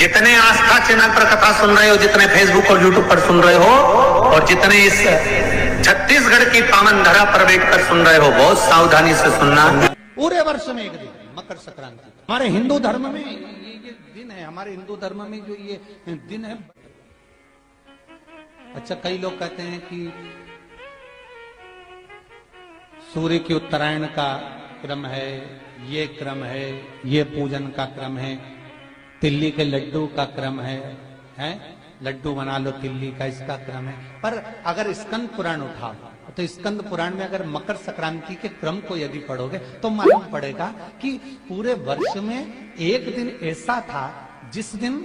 जितने आस्था चैनल पर कथा सुन रहे हो, जितने फेसबुक और यूट्यूब पर सुन रहे हो, और जितने इस छत्तीसगढ़ की पावन धरा पर बैठकर सुन रहे हो, बहुत सावधानी से सुनना। पूरे वर्ष में एक दिन मकर संक्रांति, हमारे हिंदू धर्म में ये दिन है। हमारे हिंदू धर्म में जो ये दिन है, अच्छा कई लोग कहते हैं कि सूर्य की उत्तरायण का क्रम है, ये क्रम है, ये पूजन का क्रम है, तिल्ली के लड्डू का क्रम है, लड्डू बना लो तिल्ली का, इसका क्रम है। पर अगर स्कंद पुराण उठाओ तो स्कंद पुराण में अगर मकर संक्रांति के क्रम को यदि पढ़ोगे तो मालूम पड़ेगा कि पूरे वर्ष में एक दिन ऐसा था जिस दिन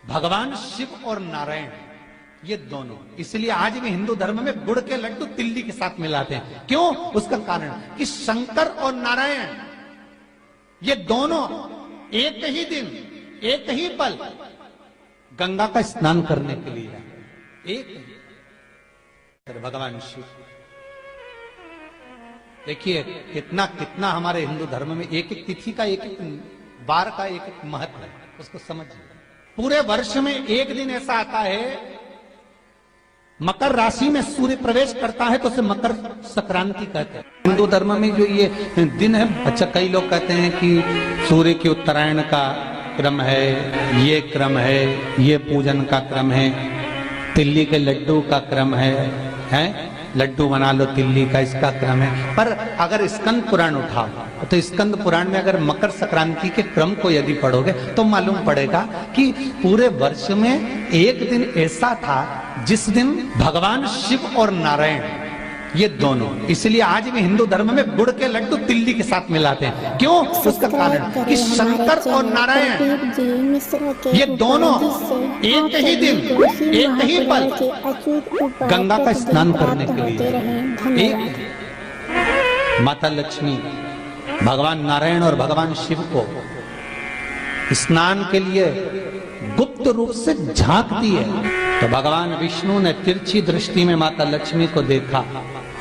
भगवान शिव और नारायण ये दोनों, इसलिए आज भी हिंदू धर्म में गुड़ के लड्डू तिल्ली के साथ मिलाते हैं। क्यों? उसका कारण कि शंकर और नारायण ये दोनों एक ही दिन एक ही पल गंगा का स्नान करने के लिए एक भगवान शिव। देखिए कितना कितना हमारे हिंदू धर्म में एक एक तिथि का, एक एक बार का एक एक महत्व है, उसको समझिए। पूरे वर्ष में एक दिन ऐसा आता है, मकर राशि में सूर्य प्रवेश करता है तो उसे मकर संक्रांति कहते हैं हिंदू धर्म में जो ये दिन है। अच्छा कई लोग कहते हैं कि सूर्य की उत्तरायण का क्रम है, ये क्रम है, ये पूजन का क्रम है, तिल्ली के लड्डू का क्रम है, लड्डू बना लो तिल्ली का, इसका क्रम है। पर अगर स्कंद पुराण उठाओ तो स्कंद पुराण में अगर मकर संक्रांति के क्रम को यदि पढ़ोगे तो मालूम पड़ेगा कि पूरे वर्ष में एक दिन ऐसा था जिस दिन भगवान शिव और नारायण ये दोनों, इसलिए आज भी हिंदू धर्म में गुड़ के लड्डू तिल्ली के साथ मिलाते हैं। क्यों? उसका कारण कि शंकर और नारायण ये दोनों एक ही दिन एक ही पल गंगा का स्नान करने के लिए एक माता लक्ष्मी भगवान नारायण और भगवान शिव को स्नान के लिए गुप्त रूप से झांकती है। तो भगवान विष्णु ने तिरछी दृष्टि में माता लक्ष्मी को देखा,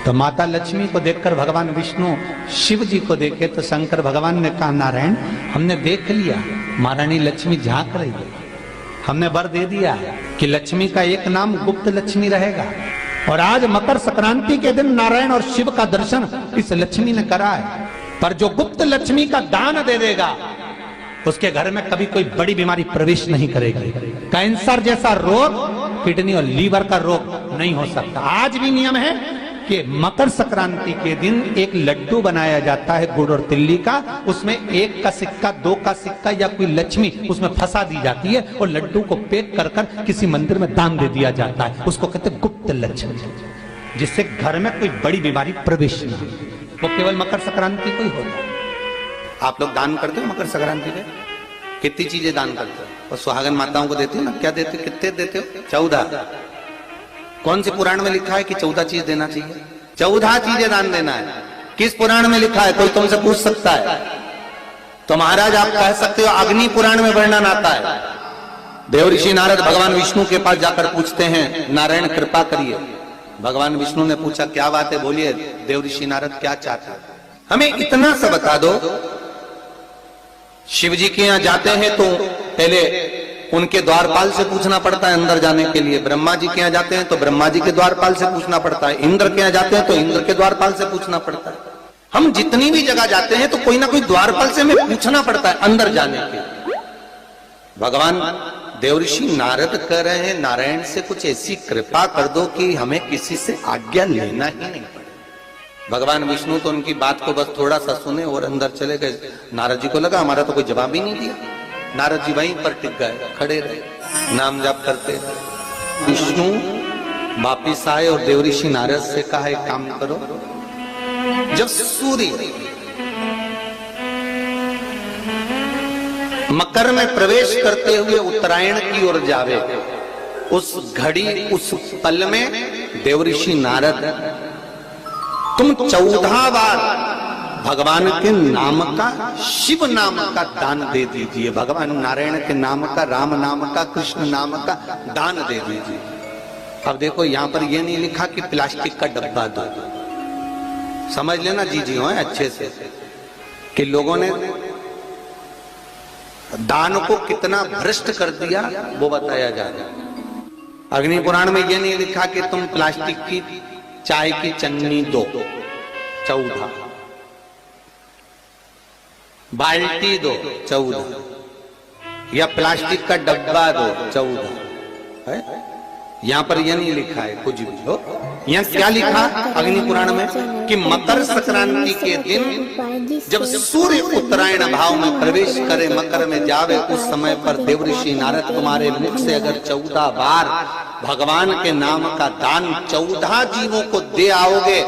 तो माता लक्ष्मी को देखकर भगवान विष्णु शिव जी को देखे तो शंकर भगवान ने कहा, नारायण हमने देख लिया महारानी लक्ष्मी झांक रही है, हमने वर दे दिया कि लक्ष्मी का एक नाम गुप्त लक्ष्मी रहेगा। और आज मकर संक्रांति के दिन नारायण और शिव का दर्शन इस लक्ष्मी ने करा है। पर जो गुप्त लक्ष्मी का दान दे देगा उसके घर में कभी कोई बड़ी बीमारी प्रवेश नहीं करेगी। कैंसर जैसा रोग, किडनी और लीवर का रोग नहीं हो सकता। आज भी नियम है कि मकर संक्रांति के दिन एक लड्डू बनाया जाता है गुड़ और तिल्ली का, उसमें 1 का सिक्का, 2 का सिक्का या कोई लक्ष्मी उसमें फंसा दी जाती है और लड्डू को पैक कर कर किसी मंदिर में दान दे दिया जाता है। उसको कहते हैं गुप्त लक्ष्मी, जिससे घर में कोई बड़ी बीमारी प्रवेश नहीं हो। वो केवल मकर संक्रांति को ही होता है। आप लोग दान करते हो मकर संक्रांति में? कितनी चीजें दान करते हो? और सुहागन माताओं को देते हो ना? क्या देते हो? कितने देते हो? 14। कौन से पुराण में लिखा है कि 14 चीज देना चाहिए? 14 चीजें दान देना है। किस पुराण में लिखा है? कोई तुमसे पूछ सकता है तो महाराज आप कह सकते हो अग्नि पुराण में वर्णन आता है। देव ऋषि नारद भगवान विष्णु के पास जाकर पूछते हैं, नारायण कृपा करिए। भगवान विष्णु ने पूछा क्या बात है, बोलिए देव ऋषि नारद क्या चाहते हैं? हमें इतना सा बता दो। शिव जी के यहां जाते हैं तो पहले उनके द्वारपाल से पूछना पड़ता है अंदर जाने के लिए। ब्रह्मा जी के यहाँ जाते हैं तो ब्रह्मा जी के द्वारपाल से पूछना पड़ता है। इंद्र के यहाँ जाते हैं तो इंद्र के द्वारपाल से पूछना पड़ता है। हम जितनी भी जगह जाते हैं तो कोई ना कोई द्वारपाल से हमें पूछना पड़ता है अंदर जाने के लिए। भगवान देवऋषि नारद कह रहे हैं, नारायण से कुछ ऐसी कृपा कर दो कि हमें किसी से आज्ञा लेना ही नहीं पड़े। भगवान विष्णु तो उनकी बात को बस थोड़ा सा सुने और अंदर चले गए। नारद जी को लगा हमारा तो कोई जवाब ही नहीं दिया। नारद जी वहीं पर टिक गए, खड़े रहे, नाम जाप करते। विष्णु वापिस आए और देवऋषि नारद से कहा एक काम करो, जब सूर्य मकर में प्रवेश करते हुए उत्तरायण की ओर जावे, उस घड़ी उस पल में देवऋषि नारद तुम 14 बार भगवान के नाम का, शिव नाम का दान दे दीजिए। भगवान नारायण के नाम का, राम नाम का, कृष्ण नाम का दान दे दीजिए। अब देखो यहां पर यह नहीं लिखा कि प्लास्टिक का डब्बा दो। समझ लेना जी जी हो अच्छे से कि लोगों ने दान को कितना भ्रष्ट कर दिया वो बताया जा रहा है। अग्नि पुराण में ये नहीं लिखा कि तुम प्लास्टिक की चाय की चन्नी दो 14, बाल्टी दो 14, या प्लास्टिक का डब्बा दो 14 है। यहां पर यह नहीं लिखा है कुछ भी हो। यहां क्या लिखा अग्नि पुराण में कि मकर संक्रांति के दिन जब सूर्य उत्तरायण भाव में प्रवेश करे, मकर में जावे, उस समय पर देवऋषि नारद तुम्हारे मुख से अगर 14 बार भगवान के नाम का दान 14 जीवों को दे आओगे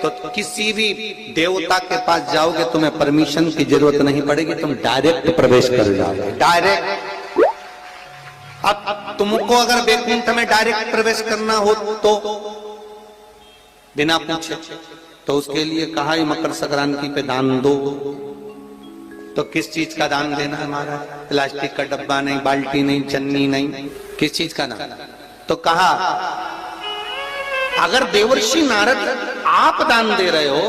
तो किसी भी देवता के पास जाओगे, तुम्हें परमिशन की जरूरत नहीं पड़ेगी, तुम डायरेक्ट प्रवेश कर जाओगे, डायरेक्ट। अब तुमको अगर वैकुंठ में डायरेक्ट प्रवेश करना हो तो बिना पूछे, तो उसके लिए कहा ही मकर संक्रांति पे दान दो। तो किस चीज का दान देना है हमारा? प्लास्टिक का डब्बा नहीं, बाल्टी नहीं, चन्नी नहीं, किस चीज का दान? तो कहा अगर देवर्षि नारद आप दान दे रहे हो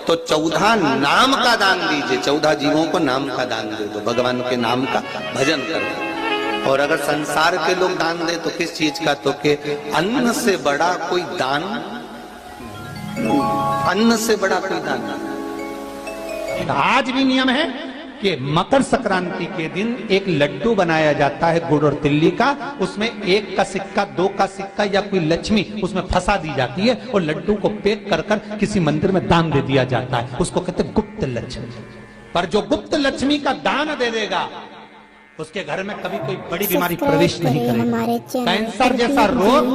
तो 14 नाम का दान दीजिए, 14 जीवों को नाम का दान दे दो, भगवान के नाम का भजन करो। और अगर संसार के लोग दान दे तो किस चीज का? तो के अन्न से बड़ा कोई दान, अन्न से बड़ा कोई दान नहीं। आज भी नियम है कि मकर संक्रांति के दिन एक लड्डू बनाया जाता है गुड़ और तिल्ली का, उसमें 1 का सिक्का, 2 का सिक्का या कोई लक्ष्मी उसमें फंसा दी जाती है और लड्डू को पैक कर कर किसी मंदिर में दान दे दिया जाता है। उसको कहते हैं गुप्त लक्ष्मी। पर जो गुप्त लक्ष्मी का दान दे देगा उसके घर में कभी कोई बड़ी बीमारी प्रवेश नहीं करेगी। कैंसर जैसा रोग,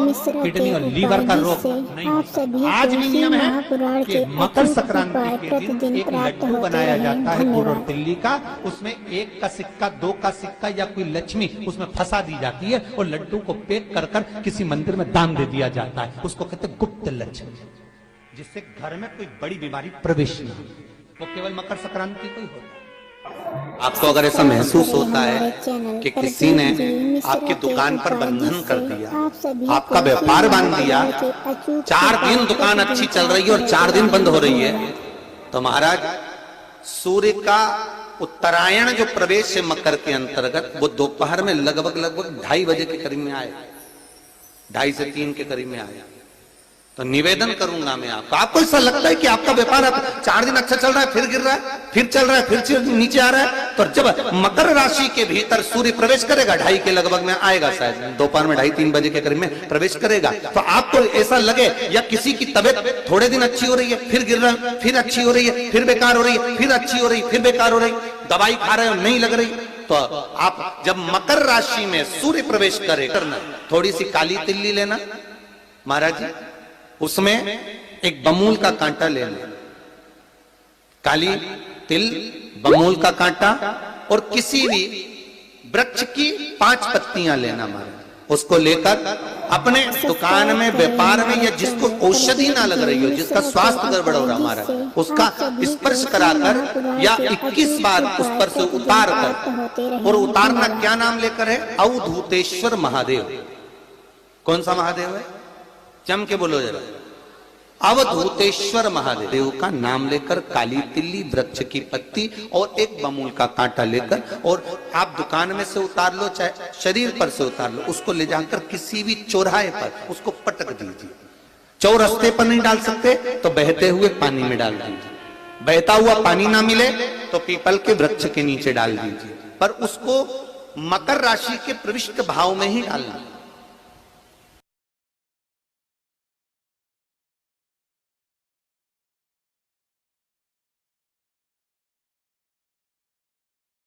किडनी और लीवर का रोग नहीं। आज भी नियम है कि मकर संक्रांति के दिन एक लड्डू बनाया जाता है गुड़ और तिल्ली का, उसमें 1 का सिक्का, 2 का सिक्का या कोई लक्ष्मी उसमें फंसा दी जाती है और लड्डू को पैक कर कर किसी मंदिर में दान दे दिया जाता है। उसको कहते हैं गुप्त लक्ष्मी, जिससे घर में कोई बड़ी बीमारी प्रवेश नहीं हो। वो केवल मकर संक्रांति को ही होता है। आपको अगर ऐसा महसूस होता है कि किसी ने आपकी दुकान पर बंधन कर दिया, आपका व्यापार बांध दिया, 4 दिन दुकान अच्छी चल रही है और 4 दिन बंद हो रही है, तो महाराज सूर्य का उत्तरायण जो प्रवेश है मकर के अंतर्गत, वो दोपहर में लगभग 2:30 बजे के करीब में आए, 2:30 से 3 के करीब में आया। तो निवेदन करूंगा मैं आपको ऐसा लगता है कि आपका व्यापार 4 दिन अच्छा चल रहा है, फिर गिर रहा है, फिर चल रहा है, फिर नीचे आ रहा है, तो जब मकर राशि के भीतर सूर्य प्रवेश करेगा 2:30 के लगभग में आएगा, शायद दोपहर में 2:30-3 बजे के करीब में प्रवेश करेगा, तो आपको ऐसा लगे या किसी की तबियत थोड़े दिन अच्छी हो रही है, फिर गिर रहा है, फिर अच्छी हो रही है, फिर बेकार हो रही है, फिर अच्छी हो रही है, फिर बेकार हो रही, दवाई खा रहे हो नहीं लग रही, तो आप जब मकर राशि में सूर्य प्रवेश करे, थोड़ी सी काली तिल्ली लेना महाराज जी, उसमें एक बमूल का कांटा लेना, काली तिल, बमूल का कांटा और किसी भी वृक्ष की 5 पत्तियां लेना महाराज। उसको लेकर अपने दुकान में, व्यापार में, या जिसको औषधि ना लग रही हो, जिसका स्वास्थ्य गड़बड़ हो रहा महाराज, उसका स्पर्श कराकर या 21 बार उस पर से उतार कर, और उतारना क्या नाम लेकर है? अवधूतेश्वर महादेव। कौन सा महादेव है? जम के बोलो जरा। अवधूतेश्वर महादेव का नाम लेकर काली तिल्ली, वृक्ष की पत्ती और एक बमूल का कांटा लेकर, और आप दुकान में से उतार लो, चाहे शरीर पर से उतार लो, उसको ले जाकर किसी भी चौराहे पर उसको पटक दीजिए। चौरस्ते पर नहीं डाल सकते तो बहते हुए पानी में डाल दीजिए, बहता हुआ पानी ना मिले तो पीपल के वृक्ष के नीचे डाल दीजिए, पर उसको मकर राशि के प्रविष्ट भाव में ही डालना।